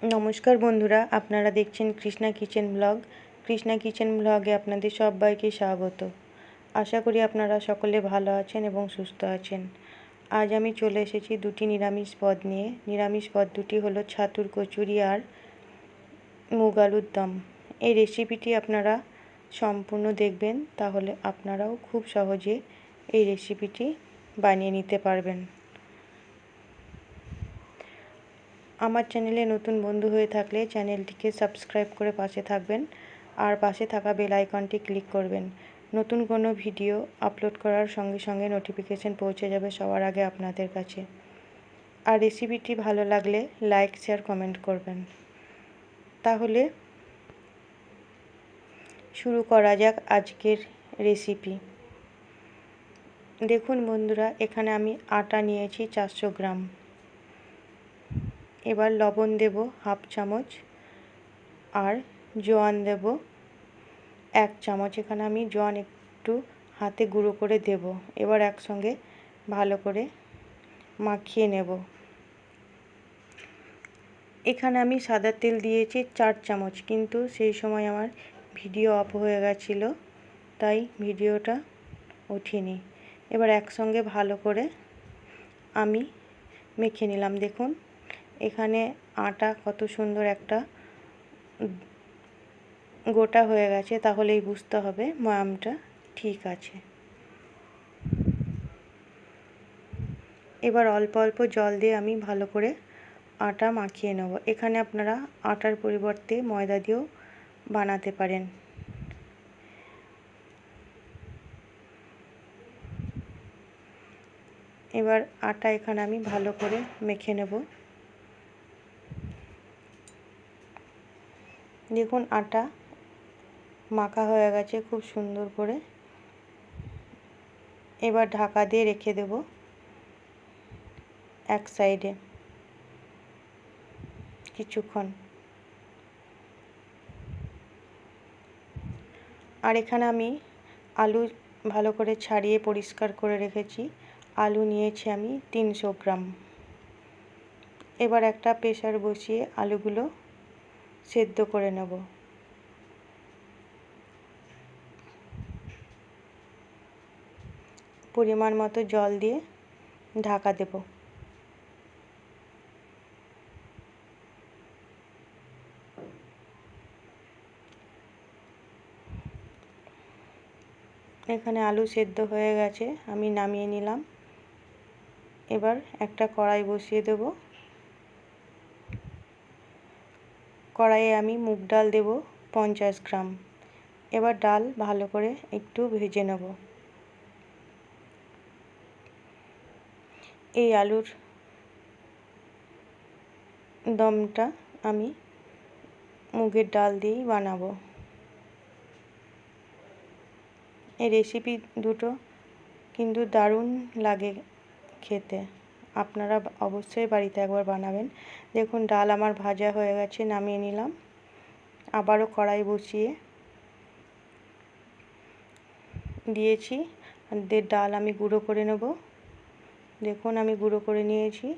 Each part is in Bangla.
নমস্কার বন্ধুরা, আপনারা দেখছেন Krishna kitchen blog. Krishna kitchen ব্লগে আপনাদের সবাইকে স্বাগত। আশা করি আপনারা সকলে ভালো আছেন এবং সুস্থ আছেন। আজ আমি চলে এসেছি দুটি নিরামিষ পদ নিয়ে। নিরামিষ পদ দুটি হলো ছাতুর কচুরি আর মুগ আলুর দম। এই রেসিপিটি আপনারা সম্পূর্ণ দেখবেন, তাহলে আপনারাও খুব সহজে এই রেসিপিটি বানিয়ে নিতে পারবেন। আমার চ্যানেলে নতুন বন্ধু হয়ে থাকলে চ্যানেলটিকে সাবস্ক্রাইব করে পাশে থাকবেন আর পাশে থাকা বেল আইকনটি ক্লিক করবেন। নতুন কোনো ভিডিও আপলোড করার সঙ্গে সঙ্গে নোটিফিকেশন পৌঁছে যাবে সবার আগে আপনাদের কাছে। আর রেসিপিটি ভালো লাগলে লাইক, শেয়ার, কমেন্ট করবেন। তাহলে শুরু করা যাক আজকের রেসিপি। দেখুন বন্ধুরা, এখানে আমি আটা নিয়েছি 400 গ্রাম। এবার লবণ দেব হাফ চামচ আর জোয়ান দেব 1 চামচ। এখানে আমি জোয়ান একটু হাতে গুঁড়ো করে দেব। এবার একসঙ্গে ভালো করে মাখিয়ে নেব। এখানে আমি সাদা তেল দিয়েছি 4 চামচ, কিন্তু সেই সময় আমার ভিডিও অফ হয়ে গেছিল, তাই ভিডিওটা ওঠেনি। এবার একসঙ্গে ভালো করে আমি মেখে নিলাম। দেখুন এখানে আটা কত সুন্দর একটা গোটা হয়ে গেছে, তাহলেই বুঝতে হবে ময়ামটা ঠিক আছে। এবার অল্প অল্প জল দিয়ে আমি ভালো করে আটা মাখিয়ে নেব। এখানে আপনারা আটার পরিবর্তে ময়দা দিয়েও বানাতে পারেন। এবার আটা এখানে আমি ভালো করে মেখে নেব। দেখুন আটা মাখা হয়ে গেছে খুব সুন্দর করে। এবার ঢাকা দিয়ে রেখে দেব এক সাইডে কিছুক্ষণ। আর এখানে আমি আলু ভালো করে ছাড়িয়ে পরিষ্কার করে রেখেছি। আলু নিয়েছি আমি 300 গ্রাম। এবার একটা প্রেসার বসিয়ে আলুগুলো সেদ্ধ করে নেব। পরিমাণ মতো জল দিয়ে ঢাকা দেব। এখানে আলু সেদ্ধ হয়ে গেছে, আমি নামিয়ে নিলাম। এবার একটা কড়াই বসিয়ে দেব। কড়াইয়ে আমি মুগ ডাল দেব 50 গ্রাম। এবার ডাল ভালো করে একটু ভেজে নেব। এই আলুর দমটা আমি মুগের ডাল দিয়েই বানাবো। এই রেসিপি দুটো কিন্তু দারুণ লাগে খেতে। আপনারা অবশ্যই বাড়িতে একবার বানাবেন। দেখুন ডাল আমার ভাজা হয়ে গেছে, নামিয়ে নিলাম। আবারও কড়াই বসিয়ে দিয়েছি। ডাল আমি গুঁড়ো করে নেব। দেখুন আমি গুঁড়ো করে নিয়েছি।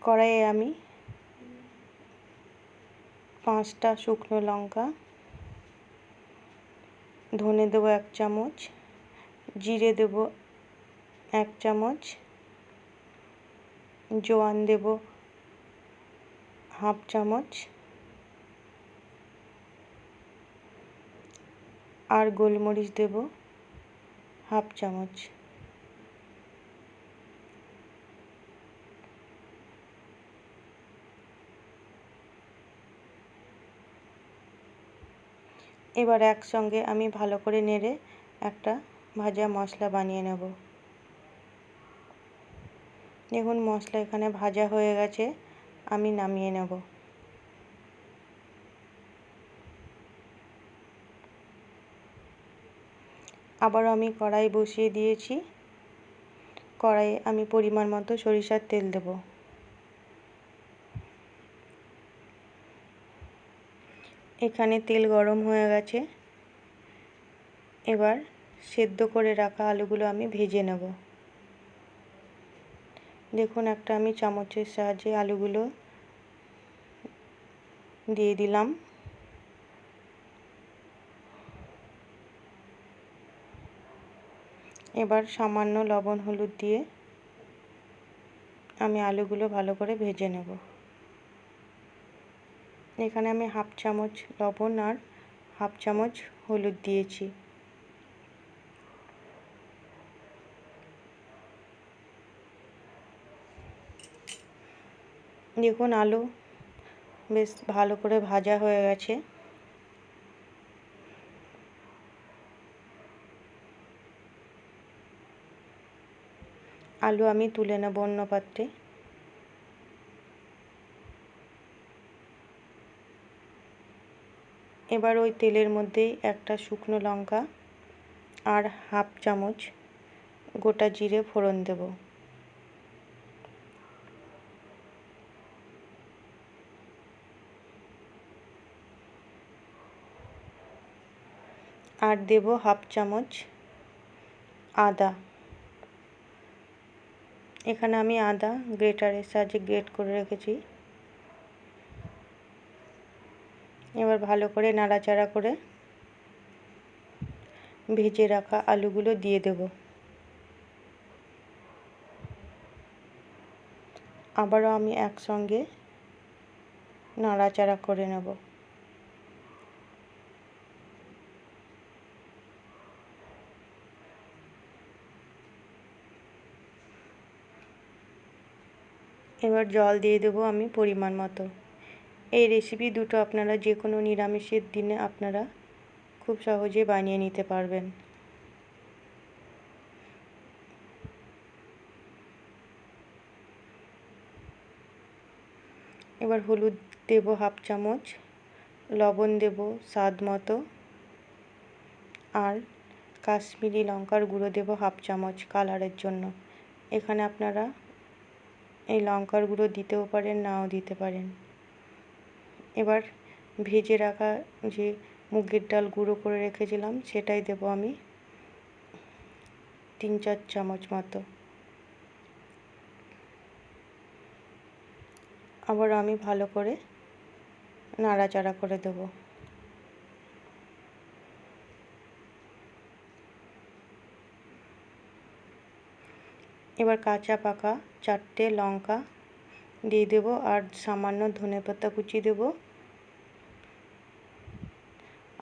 কড়াইয়ে আমি 5টা শুকনো লঙ্কা, ধনে দেবো 1 চামচ, জিরে দেব 1 চামচ, জোয়ান দেব হাফ চামচ আর গোলমরিচ দেব হাফ চামচ। এবার একসঙ্গে আমি ভালো করে নেড়ে একটা ভাজা মশলা বানিয়ে নেব। দেখুন মশলা এখানে ভাজা হয়ে গেছে, আমি নামিয়ে নেব। আবারও আমি কড়াই বসিয়ে দিয়েছি। কড়াইয়ে আমি পরিমাণ মতো সরিষার তেল দেব। এখানে তেল গরম হয়ে গেছে। এবার সেদ্ধ করে রাখা আলুগুলো আমি ভেজে নেব। দেখুন একটা আমি চামচের সাহায্যে আলুগুলো দিয়ে দিলাম। এবার সামান্য লবণ হলুদ দিয়ে আমি আলুগুলো ভালো করে ভেজে নেব। এখানে আমি হাফ চামচ লবণ আর হাফ চামচ হলুদ দিয়েছি। দেখুন আলু বেশ ভালো করে ভাজা হয়ে গেছে। আলু আমি তুলে নেব অন্য পাত্রে। এবার ওই তেলের মধ্যেই একটা শুকনো লঙ্কা আর হাফ চামচ গোটা জিরে ফোড়ন দেব। আর দেব হাফ চামচ আদা। এখানে আমি আদা গ্রেটারের সাহায্যে গ্রেট করে রেখেছি। এবার ভালো করে নাড়াচাড়া করে ভেজে রাখা আলুগুলো দিয়ে দেব। আবারও আমি একসঙ্গে নাড়াচাড়া করে নেব। এবার জল দিয়ে দেবো আমি পরিমাণ মতো। এই রেসিপি দুটো আপনারা যে কোনো নিরামিষের দিনে আপনারা খুব সহজে বানিয়ে নিতে পারবেন। এবার হলুদ দেব হাফ চামচ, লবণ দেব স্বাদ মতো, আর কাশ্মীরি লঙ্কার গুঁড়ো দেব হাফ চামচ কালারের জন্য। এখানে আপনারা এই লঙ্কার গুঁড়ো দিতেও পারেন, নাও দিতে পারেন। এবার ভেজে রাখা যে মুগের ডাল গুঁড়ো করে রেখেছিলাম সেটাই দেব আমি 3-4 চামচ মতো। আবার আমি ভালো করে নাড়াচাড়া করে দেব। এবার কাঁচা পাকা 4টে লঙ্কা দিয়ে দেব আর সামান্য ধনেপাতা কুচি দেব।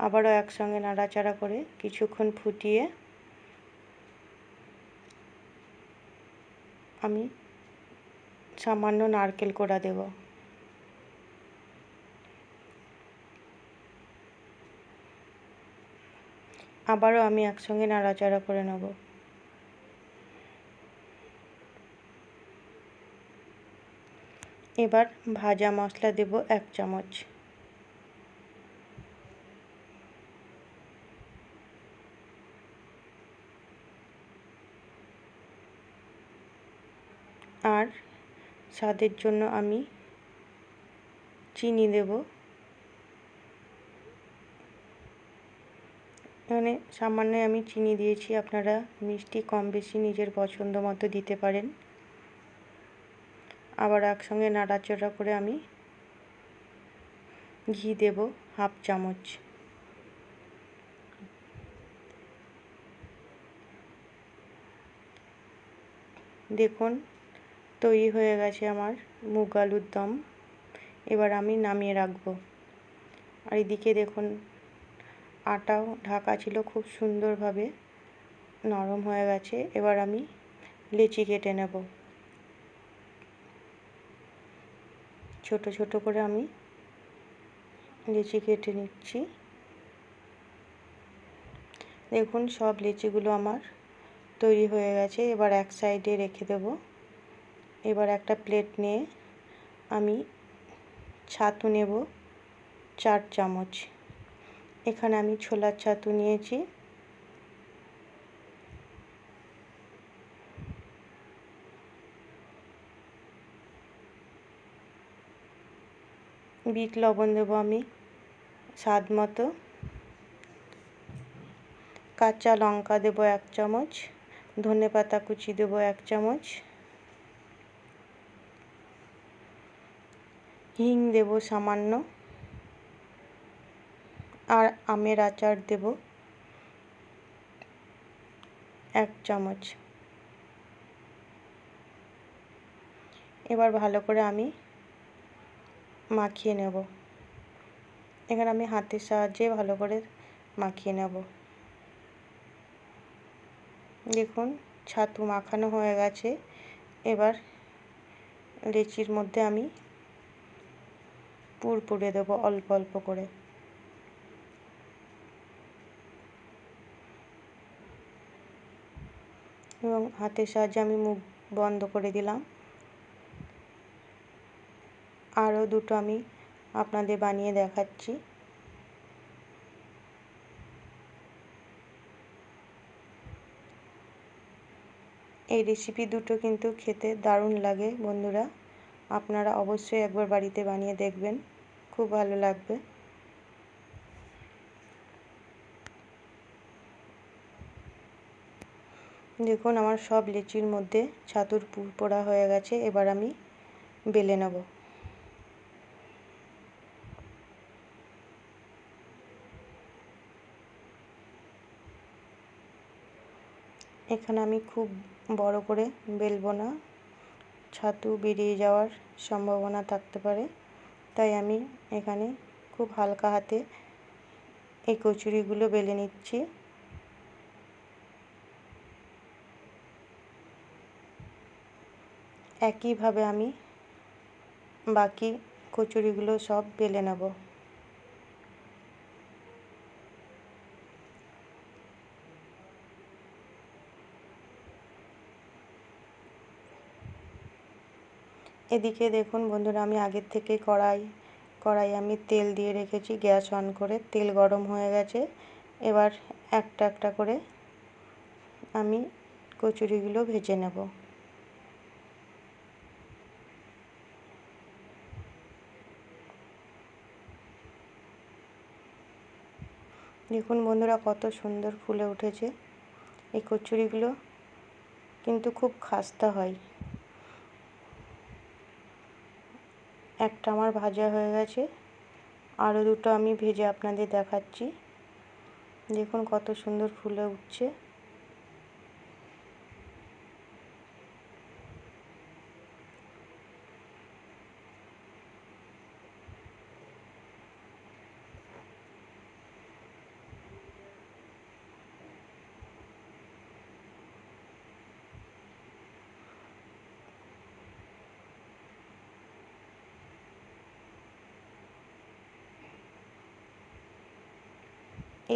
আবারও একসঙ্গে নাড়াচাড়া করে কিছুক্ষণ ফুটিয়ে আমি সামান্য নারকেল কোড়া দেব। আবারও আমি একসঙ্গে নাড়াচাড়া করে নেব। এবার ভাজা মশলা দেব 1 চামচ। আর স্বাদের জন্য আমি চিনি দেব। এখানে সামান্য আমি চিনি দিয়েছি, আপনারা মিষ্টি কম বেশি নিজের পছন্দ মতো দিতে পারেন। আবার একসঙ্গে নাড়াচাড়া করে আমি ঘি দেব হাফ চামচ। দেখুন তৈরি হয়ে গেছে আমার মুগ আলুর দম। এবার আমি নামিয়ে রাখবো। আর এদিকে দেখুন আটাও ঢাকা ছিল, খুব সুন্দরভাবে নরম হয়ে গেছে। এবার আমি লেচি কেটে নেব। ছোট ছোট করে আমি লেচি কেটে নিচ্ছি। দেখুন সব লেচিগুলো আমার তৈরি হয়ে গেছে। এবার এক সাইডে রেখে দেব। এবার একটা প্লেট নিয়ে আমি ছাতু নেব 4 চামচ। এখানে আমি ছোলার ছাতু নিয়েছি। বিট লবণ দেব আমি স্বাদ মতো। কাঁচা লঙ্কা দেব 1 চামচ, ধনেপাতা কুচি দেব 1 চামচ, হিং দেব সামান্য, আর আমের আচার দেব 1 চামচ। এবার ভালো করে আমি মাখিয়ে নেব। এখানে আমি হাতের সাহায্যে ভালো করে মাখিয়ে নেব। দেখুন ছাতু মাখানো হয়ে গেছে। এবার লেচির মধ্যে আমি পুর পুরে দেবো অল্প অল্প করে। এবং হাতের সাহায্যে আমি মুখ বন্ধ করে দিলাম। আরও দুটো আমি আপনাদের বানিয়ে দেখাচ্ছি। এই রেসিপি দুটো কিন্তু খেতে দারুণ লাগে বন্ধুরা, আপনারা অবশ্যই একবার বাড়িতে বানিয়ে দেখবেন, খুব ভালো লাগবে। দেখুন আমার সব লিচির মধ্যে ছাতুর পুর পোড়া হয়ে গেছে। এবার আমি বেলে নেব। এখানে আমি খুব বড় করে বেলবো না, ছাতু বেরিয়ে যাওয়ার সম্ভাবনা থাকতে পারে, তাই আমি এখানে খুব হালকা হাতে এই কচুরিগুলো বেলে নিচ্ছি। একইভাবে আমি বাকি কচুরিগুলো সব বেলে নেব। এদিকে দেখুন বন্ধুরা, আমি আগের থেকে কড়াই আমি তেল দিয়ে রেখেছি, গ্যাস অন করে। তেল গরম হয়ে গেছে। এবার একটা একটা করে আমি কচুরিগুলো ভেজে নেব। দেখুন বন্ধুরা কত সুন্দর ফুলে উঠেছে। এই কচুরিগুলো কিন্তু খুব খাস্তা হয়। একটা আমার ভাজা হয়ে গেছে, আরও দুটো আমি ভেজে আপনাদের দেখাচ্ছি। দেখুন কত সুন্দর ফুলে উঠছে।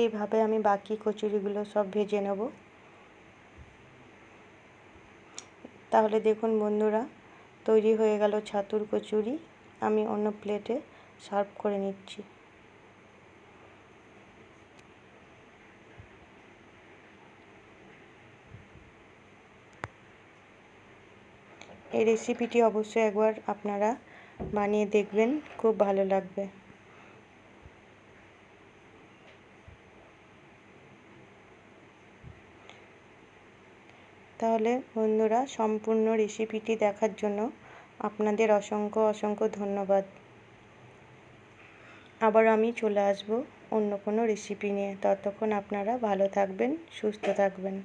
এইভাবে আমি বাকি কচুরিগুলো সব ভেজে নেব। তাহলে দেখুন বন্ধুরা, তৈরি হয়ে গেল ছাতুর কচুরি। আমি অন্য প্লেটে সার্ভ করে নিচ্ছি। এই রেসিপিটি অবশ্যই একবার আপনারা বানিয়ে দেখবেন, খুব ভালো লাগবে। তাহলে বন্ধুরা, সম্পূর্ণ রেসিপিটি দেখার জন্য আপনাদের অসংখ্য অসংখ্য ধন্যবাদ। আবার আমি চলে আসব অন্য কোনো রেসিপি নিয়ে। ততক্ষণ আপনারা ভালো থাকবেন, সুস্থ থাকবেন।